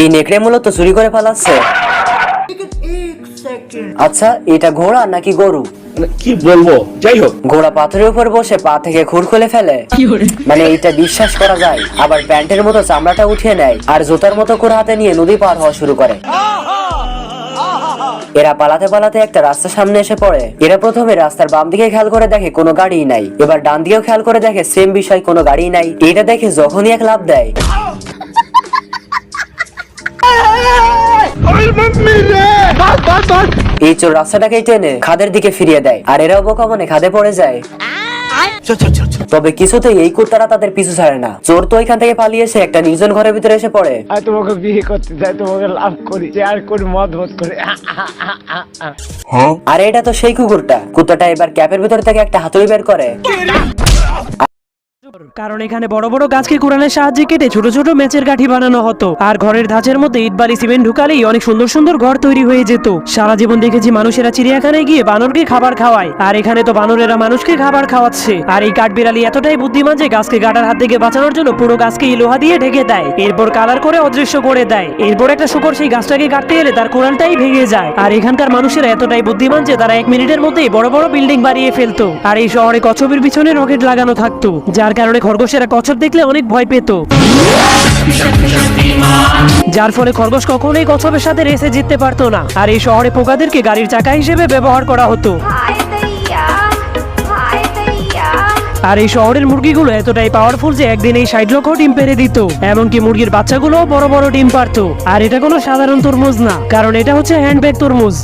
এই নেকড়ে মূলত চুরি করে ফেলাচ্ছে। আচ্ছা, এটা ঘোড়া নাকি গরু? কি বলবো, যাই হোক। ঘোড়া পাথরের উপর বসে পা থেকে খুর খুলে ফেলে, মানে এটা বিশ্বাস করা যায়। আবার প্যান্টের মতো চামড়াটা উঠিয়ে নেয় আর জুতার মতো করে হাতে নিয়ে নদী পার হওয়া শুরু করে। এরা পালাতে পালাতে একটা রাস্তার সামনে এসে পড়ে। এরা প্রথমে রাস্তার বাম দিকে খেয়াল করে দেখে কোনো গাড়ি নাই, এবার ডান দিকেও খেয়াল করে দেখে সেম বিষয়, কোনো গাড়ি নাই। এটা দেখে যখনই এক লাফ দেয়, এই চোর রাস্তাটাকে টেনে খাদের দিকে ফিরিয়ে দেয় আর এরাও বোকা মনে খাদে পড়ে যায়। তবে কিছুতেই এই কুত্তারা তাদের পিছু ছাড়ে না। চোর তো এখান থেকে পালিয়ে এসে একটা নির্জন ঘরের ভিতরে এসে পড়ে। তোমাকে বিয়ে করতে চাই, তোমাকে লাভ করি, আর করি, মদ করে। আর এটা তো সেই কুত্তাটা এবার ক্যাপের ভিতর থেকে একটা হাতুড়ি বের করে। কারণ এখানে বড় বড় গাছকে কুড়ালের সাহায্যে কেটে ছোট ছোট মেচের কাঠি বানানো হতো, আর ঘরের ধাঁচের মধ্যে ইট বালি সিমেন্ট ঢুকালেই অনেক সুন্দর সুন্দর ঘর তৈরি হয়ে যেত। সারা জীবন দেখেছি মানুষেরা চিড়িয়াখানায় গিয়ে বানরকে খাবার খাওয়ায়, আর এখানে তো বানরেরা মানুষকে খাবার খাওয়াচ্ছে। আর এই কাঠবিড়ালি এতটাই বুদ্ধিমান যে গাছকে কাটার হাত থেকে বাঁচানোর জন্য পুরো গাছকে লোহা দিয়ে ঢেকে দেয়, এরপর কালার করে অদৃশ্য করে দেয়। এরপর একটা শুকর সেই গাছটাকে কাটতে এলে তার কোড়ালটাই ভেঙে যায়। আর এখানকার মানুষেরা এতটাই বুদ্ধিমান যে তারা 1 মিনিটের মধ্যেই বড় বড় বিল্ডিং বানিয়ে ফেলতো। আর এই শহরে কচ্ছপের পিছনে রকেট লাগানো থাকতো, যার কারণে খরগোশেরা কচ্ছপ দেখলে অনেক ভয় পেত, যার ফলে খরগোশ কখনোই কচ্ছপের সাথে রেসে জিততে পারতো না। আর এই শহরে পোকাদেরকে গাড়ির চাকা হিসেবে ব্যবহার করা হতো। আর এই শহরের মুরগিগুলো এতটাই পাওয়ারফুল যে একদিন এই 60 লক্ষ ডিম পেড়ে দিত, এমনকি মুরগির বাচ্চাগুলো বড় বড় ডিম পারতো। আর এটা কোনো সাধারণ তরমুজ না, কারণ এটা হচ্ছে হ্যান্ডব্যাগ তরমুজ।